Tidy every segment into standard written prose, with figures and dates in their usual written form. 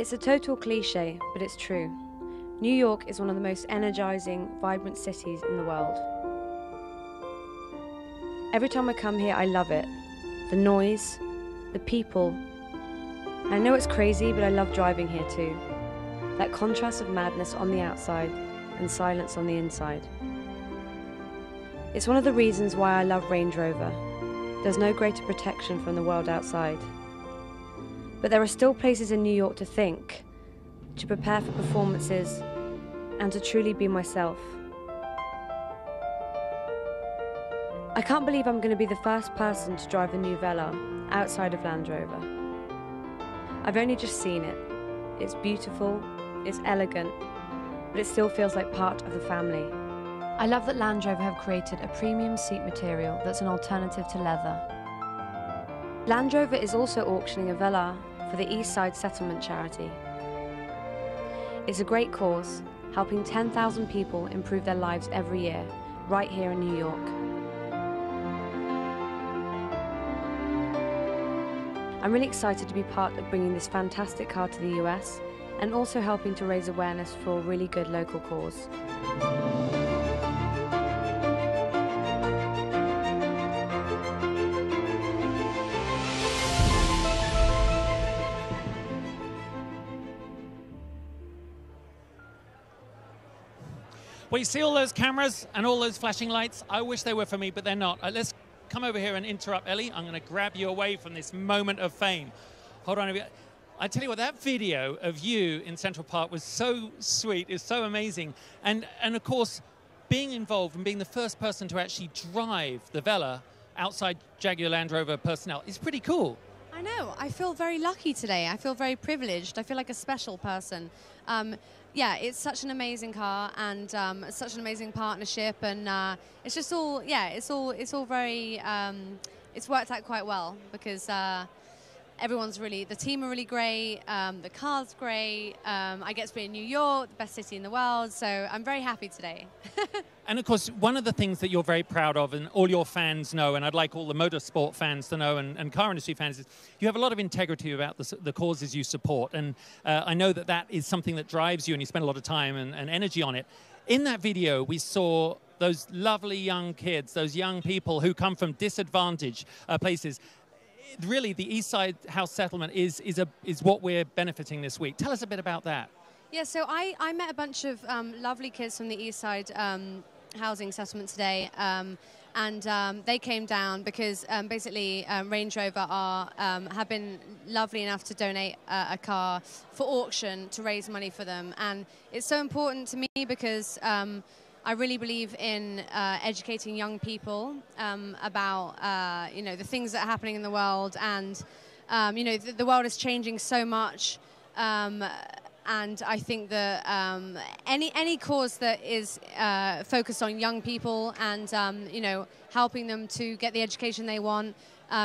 It's a total cliche, but it's true. New York is one of the most energizing, vibrant cities in the world. Every time I come here, I love it. The noise, the people. I know it's crazy, but I love driving here too. That contrast of madness on the outside and silence on the inside. It's one of the reasons why I love Range Rover. There's no greater protection from the world outside. But there are still places in New York to think, to prepare for performances, and to truly be myself. I can't believe I'm going to be the first person to drive a new Velar outside of Land Rover. I've only just seen it. It's beautiful, it's elegant, but it still feels like part of the family. I love that Land Rover have created a premium seat material that's an alternative to leather. Land Rover is also auctioning a Velar for the East Side Settlement charity. It's a great cause, helping 10,000 people improve their lives every year, right here in New York. I'm really excited to be part of bringing this fantastic car to the US and also helping to raise awareness for a really good local cause. Well, you see all those cameras and all those flashing lights? I wish they were for me, but they're not. Let's come over here and interrupt Ellie. I'm going to grab you away from this moment of fame. Hold on. I tell you what, that video of you in Central Park was so sweet. It's so amazing. And of course, being involved and being the first person to actually drive the Velar outside Jaguar Land Rover personnel is pretty cool. I know. I feel very lucky today. I feel very privileged. I feel like a special person. Yeah, it's such an amazing car and it's such an amazing partnership, and it's just all, yeah, it's all very, it's worked out quite well because everyone's really, the team are really great, the car's great, I get to be in New York, the best city in the world, so I'm very happy today. And of course, one of the things that you're very proud of, and all your fans know, and I'd like all the motorsport fans to know, and car industry fans, is you have a lot of integrity about the causes you support. And I know that that is something that drives you, and you spend a lot of time and energy on it. In that video, we saw those lovely young kids, those young people who come from disadvantaged places. Really, the East Side House Settlement is what we're benefiting this week. Tell us a bit about that. Yeah, so I met a bunch of lovely kids from the East Side housing settlement today, and they came down because basically Range Rover have been lovely enough to donate a car for auction to raise money for them. And it's so important to me because I really believe in educating young people about you know, the things that are happening in the world, and you know, the world is changing so much. And I think that any cause that is focused on young people and you know, helping them to get the education they want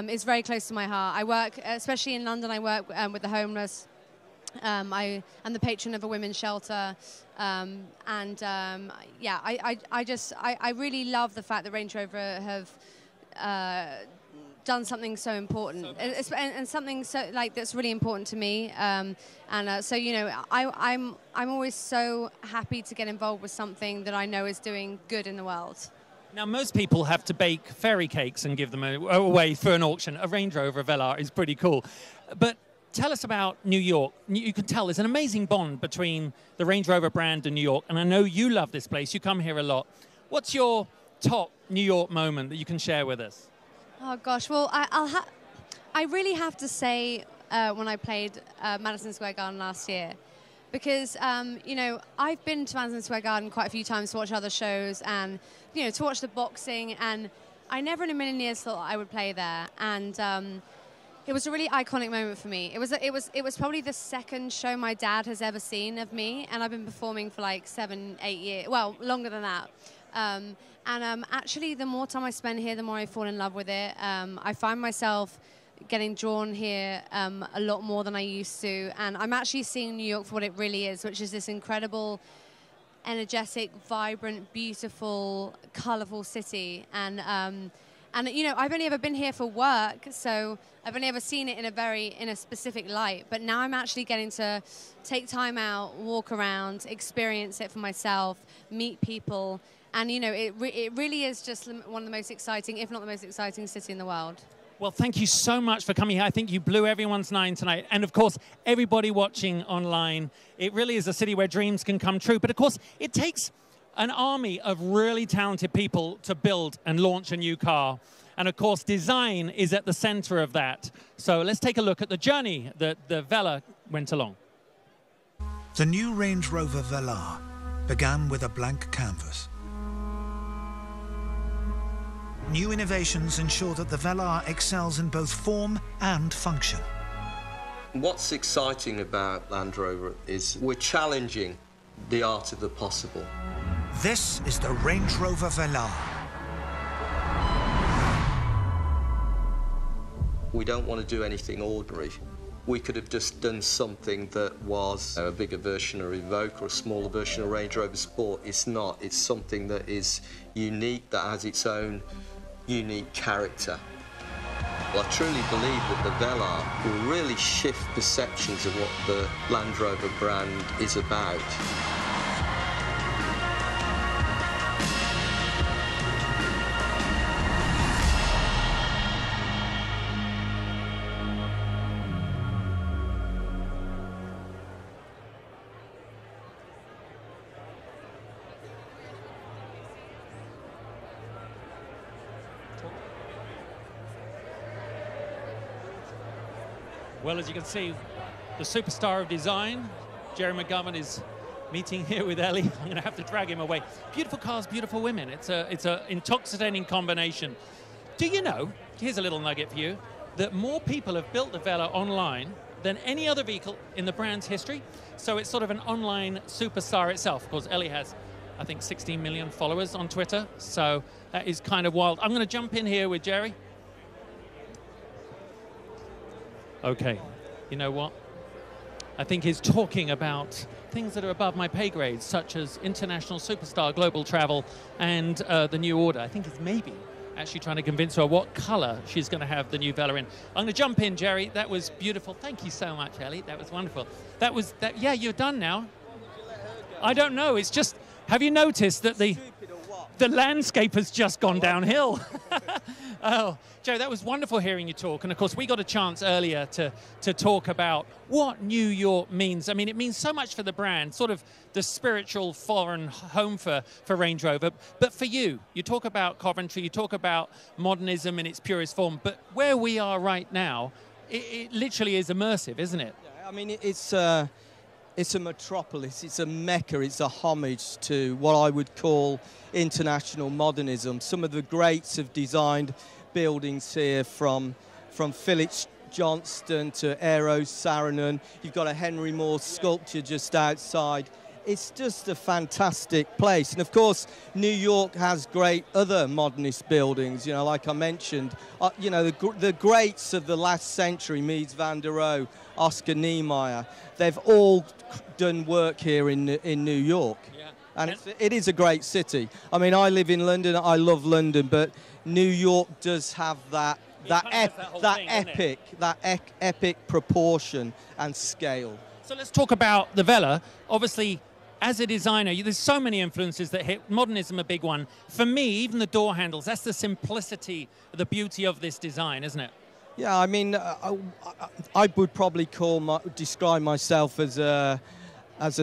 is very close to my heart. I work, especially in London, I work with the homeless. I am the patron of a women's shelter, and yeah, I really love the fact that Range Rover have done something so important, and something so that's really important to me, so you know, I'm always so happy to get involved with something that I know is doing good in the world. Now, most people have to bake fairy cakes and give them away for an auction. A Range Rover Velar is pretty cool, but tell us about New York. You can tell there's an amazing bond between the Range Rover brand and New York, and I know you love this place. You come here a lot. What's your top New York moment that you can share with us? Oh gosh, well, I really have to say when I played Madison Square Garden last year, because you know, I've been to Madison Square Garden quite a few times to watch other shows and, you know, to watch the boxing, and I never in a million years thought I would play there, and it was a really iconic moment for me. It was probably the second show my dad has ever seen of me, and I've been performing for like 7, 8 years, well, longer than that. Actually, the more time I spend here, the more I fall in love with it. I find myself getting drawn here a lot more than I used to, and I'm actually seeing New York for what it really is, which is this incredible, energetic, vibrant, beautiful, colorful city. And And you know, I've only ever been here for work, so I've only ever seen it in a specific light. But now I'm actually getting to take time out, walk around, experience it for myself, meet people, and you know, it really is just one of the most exciting, if not the most exciting city in the world. Well, thank you so much for coming here. I think you blew everyone's mind tonight. And of course, everybody watching online, it really is a city where dreams can come true. But of course, it takes an army of really talented people to build and launch a new car. And of course, design is at the center of that. So let's take a look at the journey that the Velar went along. The new Range Rover Velar began with a blank canvas. New innovations ensure that the Velar excels in both form and function. What's exciting about Land Rover is we're challenging the art of the possible. This is the Range Rover Velar. We don't want to do anything ordinary. We could have just done something that was a bigger version of Evoque or a smaller version of Range Rover Sport. It's not. It's something that is unique, that has its own unique character. Well, I truly believe that the Velar will really shift perceptions of what the Land Rover brand is about. Well, as you can see, the superstar of design, Jerry McGovern, is meeting here with Ellie. I'm going to have to drag him away. Beautiful cars, beautiful women. It's a intoxicating combination. Do you know, here's a little nugget for you, that more people have built the Velar online than any other vehicle in the brand's history? So it's sort of an online superstar itself. Of course, Ellie has, I think, 16 million followers on Twitter. So that is kind of wild. I'm going to jump in here with Jerry. Okay, you know what? I think he's talking about things that are above my pay grade, such as international superstar, global travel, and the new order. I think he's maybe actually trying to convince her what color she's going to have the new Velar in. I'm going to jump in, Jerry. That was beautiful. Thank you so much, Ellie. That was wonderful. Yeah, you're done now. I don't know. It's just, have you noticed that the landscape has just gone downhill? Oh, Joe, that was wonderful hearing you talk. And of course, we got a chance earlier to talk about what New York means. I mean, it means so much for the brand, sort of the spiritual foreign home for Range Rover. But for you, you talk about Coventry, you talk about modernism in its purest form. But where we are right now, it literally is immersive, isn't it? Yeah, I mean, it's a metropolis, it's a mecca, it's a homage to what I would call international modernism. Some of the greats have designed buildings here, from Phillips Johnston to Eero Saarinen. You've got a Henry Moore sculpture just outside. It's just a fantastic place. And of course, New York has great other modernist buildings, you know, like I mentioned. You know, the greats of the last century, Mies van der Rohe, Oscar Niemeyer, they've all done work here in New York. Yeah. And it is a great city. I mean, I live in London, I love London, but New York does have that epic proportion and scale. So let's talk about the Velar. Obviously, as a designer, there's so many influences that hit. Modernism, a big one. For me, even the door handles, that's the simplicity, the beauty of this design, isn't it? Yeah, I mean, I would probably describe myself as a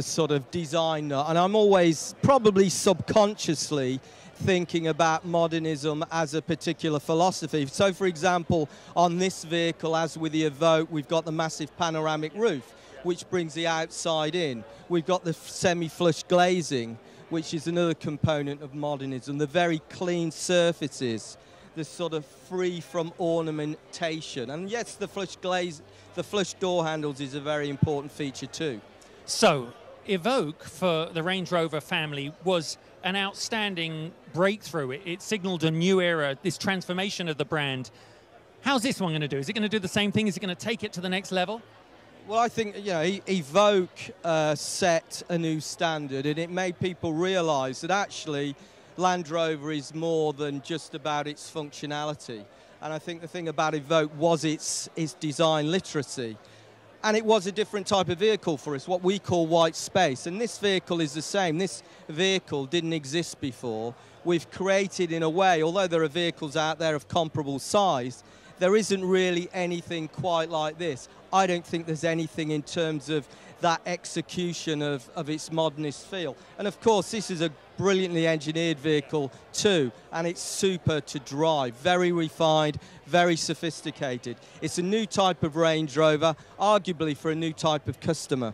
sort of designer, and I'm always probably subconsciously thinking about modernism as a particular philosophy. So, for example, on this vehicle, as with the Evoque, we've got the massive panoramic roof, which brings the outside in. We've got the semi-flush glazing, which is another component of modernism. The very clean surfaces, the sort of free from ornamentation. And yes, the flush door handles is a very important feature too. So, Evoque for the Range Rover family was an outstanding breakthrough. It signaled a new era, this transformation of the brand. How's this one going to do? Is it going to do the same thing? Is it going to take it to the next level? Well, I think, you know, Evoque set a new standard, and it made people realise that actually Land Rover is more than just about its functionality. And I think the thing about Evoque was its design literacy. And it was a different type of vehicle for us, what we call white space. And this vehicle is the same. This vehicle didn't exist before. We've created, in a way, although there are vehicles out there of comparable size, there isn't really anything quite like this. I don't think there's anything in terms of that execution of its modernist feel. And of course, this is a brilliantly engineered vehicle too, and it's super to drive, very refined, very sophisticated. It's a new type of Range Rover, arguably for a new type of customer.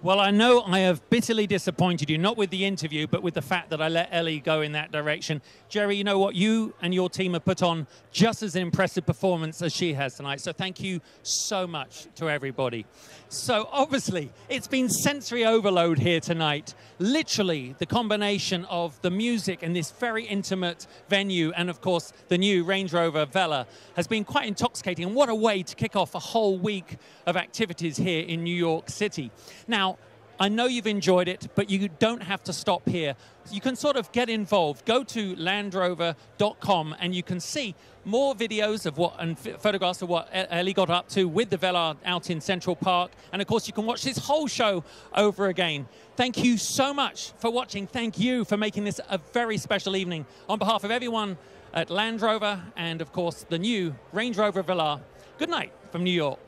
Well, I know I have bitterly disappointed you, not with the interview, but with the fact that I let Ellie go in that direction. Jerry, you know what? You and your team have put on just as impressive performance as she has tonight. So thank you so much to everybody. So obviously, it's been sensory overload here tonight. Literally, the combination of the music and this very intimate venue and, of course, the new Range Rover Velar has been quite intoxicating. And what a way to kick off a whole week of activities here in New York City. Now, I know you've enjoyed it, but you don't have to stop here. You can sort of get involved. Go to landrover.com and you can see more videos of what and photographs of what Ellie got up to with the Velar out in Central Park. And of course, you can watch this whole show over again. Thank you so much for watching. Thank you for making this a very special evening. On behalf of everyone at Land Rover and, of course, the new Range Rover Velar, good night from New York.